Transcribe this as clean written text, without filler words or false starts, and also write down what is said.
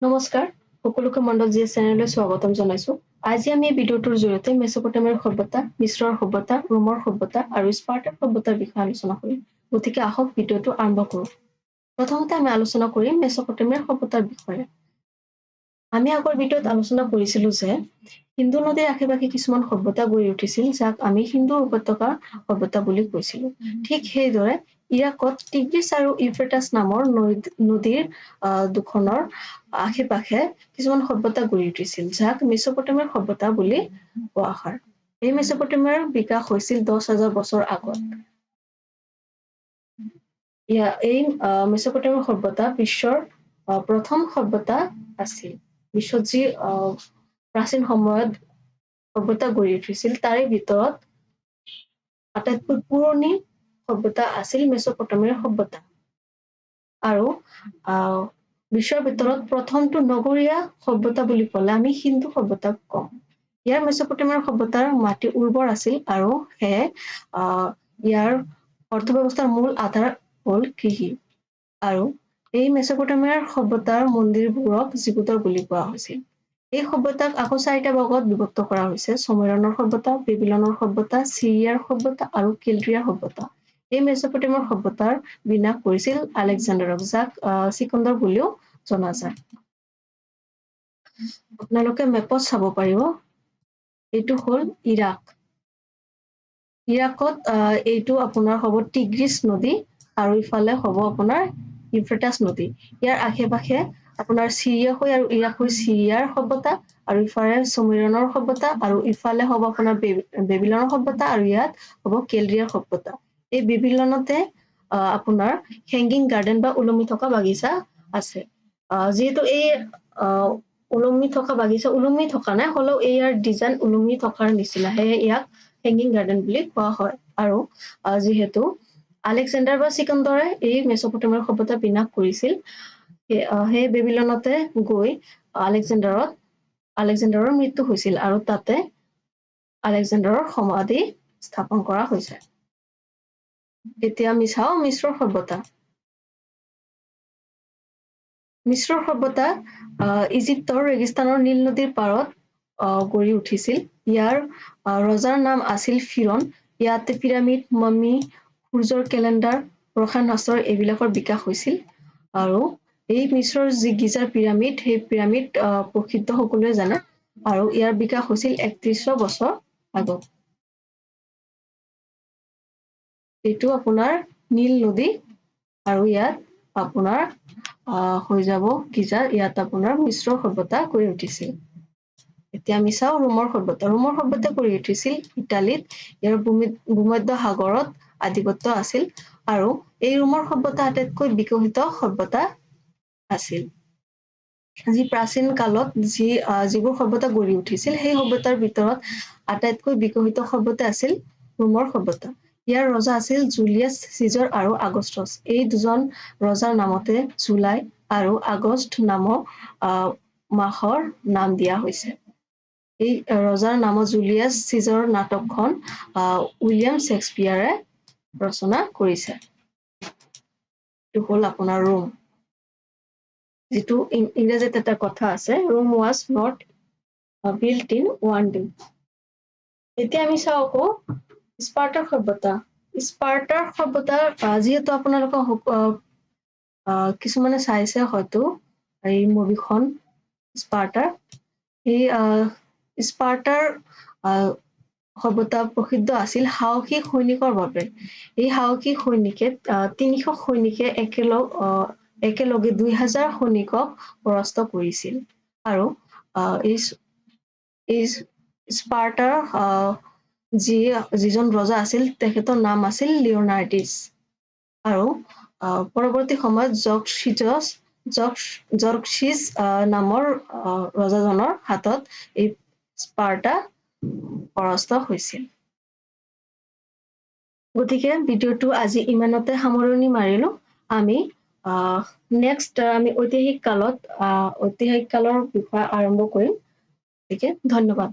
নমস্কাৰ, সকলোকে মণ্ডল জিএছ চেনেললৈ স্বাগতম জনাইছো। আজি আমি এই ভিডিঅ'টোৰ জৰিয়তে মেচপটেমিয়াৰ সভ্যতা, মিশ্ৰৰ সভ্যতা, ৰোমৰ সভ্যতা আৰু স্পাৰ্টাৰ সভ্যতাৰ বিষয়ে আলোচনা কৰিম। গতিকে আহক ভিডিঅ'টো আৰম্ভ কৰোঁ। প্ৰথমতে আমি আলোচনা কৰিম মেচপটেমিয়াৰ সভ্যতাৰ বিষয়ে। আমি আগৰ ভিডিঅ'ত আলোচনা কৰিছিলো যে সিন্ধু নদীৰ আশে-পাশে কিছুমান সভ্যতা গঢ়ি উঠিছিল, যাক আমি সিন্ধু উপত্যকাৰ সভ্যতা বুলি কৈছিলো। ঠিক সেইদৰে ইৰাকত টিগ্ৰিছ আৰু ইউফ্ৰেটাছ নামৰ নদীৰ দুখনৰ আশে-পাশে কিছুমান সভ্যতা গঢ়ি উঠিছিল, যাক মেচপটেমিয়াৰ সভ্যতা বুলি কোৱা হয়। এই মেচপটেমিয়াৰ বিকাশ হৈছিল 10,000 বছৰ আগত। এই মেচপটেমিয়াৰ সভ্যতা বিশ্বৰ প্ৰথম সভ্যতা আছিল। বিশ্বত যি প্ৰাচীন সময়ত সভ্যতা গঢ়ি উঠিছিল, তাৰে ভিতৰত আটাইতকৈ পুৰণি সভ্যতা আছিল মেচপটেমিয়াৰ সভ্যতা। আৰু বিশ্বৰ ভিতৰত প্ৰথমটো নগৰীয়া সভ্যতা বুলি ক'লে আমি সিন্ধু সভ্যতাক কওঁ। ইয়াৰ মেচপটেমিয়াৰ সভ্যতাৰ মাটি উৰ্বৰ আছিল আৰু সেয়ে ইয়াৰ অৰ্থব্যৱস্থাৰ মূল আধাৰ হ'ল কৃষি। আৰু এই মেচপটেমিয়াৰ সভ্যতাৰ মন্দিৰবোৰক জিগুতৰ বুলি কোৱা হৈছিল। এই সভ্যতাক আকৌ 4টা ভাগত বিভক্ত কৰা হৈছে: চুমেৰিয়ানৰ সভ্যতা, বেবিলনৰ সভ্যতা, চিৰিয়াৰ সভ্যতা আৰু কেলট্ৰিয়াৰ সভ্যতা। এই মেচপটেমিয়াৰ সভ্যতাৰ বিনাশ কৰিছিল আলেকজাণ্ডাৰক, যাক চিকন্দৰ বুলিও জনা যায়। আপোনালোকে মেপত চাব পাৰিব, এইটো হ'ল ইৰাক। ইৰাকত এইটো আপোনাৰ হ'ব টিগ্ৰিছ নদী আৰু ইফালে হ'ব আপোনাৰ ইউফ্ৰেটাছ নদী। ইয়াৰ আশে-পাশে আপোনাৰ চিৰিয়া হৈ আৰু ইৰাক হৈ চিৰিয়াৰ সভ্যতা, আৰু ইফালে চুমেৰিয়ানৰ সভ্যতা, আৰু ইফালে হ'ব আপোনাৰ বেবিলনৰ সভ্যতা, আৰু ইয়াত হ'ব কেলট্ৰিয়াৰ সভ্যতা। এই বেবিলনতে আপোনাৰ হেংগিং গাৰ্ডেন বা ওলমি থকা বাগিচা আছে। যিহেতু এই ওলমি থকা বাগিচা ওলমি থকা নাই, হ'লেও ইয়াৰ ডিজাইন ওলমি থকাৰ নিচিনা, সেয়ে ইয়াক হেংগিং গাৰ্ডেন বুলি কোৱা হয়। আৰু যিহেতু আলেকজাণ্ডাৰ বা চিকন্দৰে এই মেচপটেমিয়াৰ সভ্যতা বিনাশ কৰিছিল, সেই বেবিলনতে গৈ আলেকজাণ্ডাৰৰ মৃত্যু হৈছিল আৰু তাতে আলেকজাণ্ডাৰৰ সমাধি স্থাপন কৰা হৈছে। এতিয়া আমি চাওঁ মিশ্ৰৰ সভ্যতা। মিশ্ৰৰ সভ্যতা ইজিপ্তৰ ৰেগিস্তানৰ নীল নদীৰ পাৰত গঢ়ি উঠিছিল। ইয়াৰ ৰজাৰ নাম আছিল ফিৰন। ইয়াতে পিৰামিড, মমি, সূৰ্যৰ কেলেণ্ডাৰ, ৰসায়ন শাস্ত্ৰ এইবিলাকৰ বিকাশ হৈছিল। আৰু এই মিশ্ৰৰ যি গিজাৰ পিৰামিড, সেই পিৰামিড প্ৰসিদ্ধ সকলোৱে জানে, আৰু ইয়াৰ বিকাশ হৈছিল 3100 বছৰ আগত। এইটো আপোনাৰ নীল নদী, আৰু ইয়াত আপোনাৰ হৈ যাব গিজাৰ, ইয়াত আপোনাৰ মিশ্ৰ সভ্যতা গঢ়ি উঠিছিল। এতিয়া আমি চাওঁ ৰোমৰ সভ্যতা। ৰোমৰ সভ্যতা গঢ়ি উঠিছিল ইটালীত। ইয়াৰ ভূমধ্য সাগৰত আধিপত্য আছিল, আৰু এই ৰোমৰ সভ্যতা আটাইতকৈ বিকশিত সভ্যতা আছিল। যি প্ৰাচীন কালত যিবোৰ সভ্যতা গঢ়ি উঠিছিল, সেই সভ্যতাৰ ভিতৰত আটাইতকৈ বিকশিত সভ্যতা আছিল ৰোমৰ সভ্যতা। ইয়াৰ ৰজা আছিল জুলিয়াছ চিজাৰ আৰু আগষ্টছ। এই দুজন ৰজাৰ নামতে জুলাই আৰু আগষ্ট নামৰ মাহৰ নাম দিয়া হৈছে। এই ৰজাৰ নামত জুলিয়াছ চিজাৰৰ নাটকখন উইলিয়াম শ্বেক্সপিয়াৰে ৰচনা কৰিছে। এইটো হ'ল আপোনাৰ ৰোম। যিটো ইংৰাজীত এটা কথা আছে, Rome was not built in one day. এতিয়া আমি চাওঁ আকৌ স্পাৰ্টাৰ সভ্যতা। স্পাৰ্টাৰ সভ্যতা যিহেতু আপোনালোকৰ কিছুমানে চাইছে হয়তো এই মুভিখন স্পাৰ্টাৰ। এই স্পাৰ্টাৰ সভ্যতা প্ৰসিদ্ধ আছিল সাহসী সৈনিকৰ বাবে। এই সাহসী সৈনিকে 300 সৈনিকে একেলগে 2000 সৈনিকক পৰাস্ত কৰিছিল। আৰু এই স্পাৰ্টাৰ যিজন ৰজা আছিল, তেখেতৰ নাম আছিল লিঅ'নাৰ্ডিছ। আৰু পৰৱৰ্তী সময়ত জৰ্কছিছ নামৰ ৰজাজনৰ হাতত এই স্পাৰ্টা পৰাস্ত হৈছিল। গতিকে ভিডিঅ'টো আজি ইমানতে সামৰণি মাৰিলো। আমি নেক্সট ঐতিহাসিক কালৰ বিষয়ে আৰম্ভ কৰিম। গতিকে ধন্যবাদ।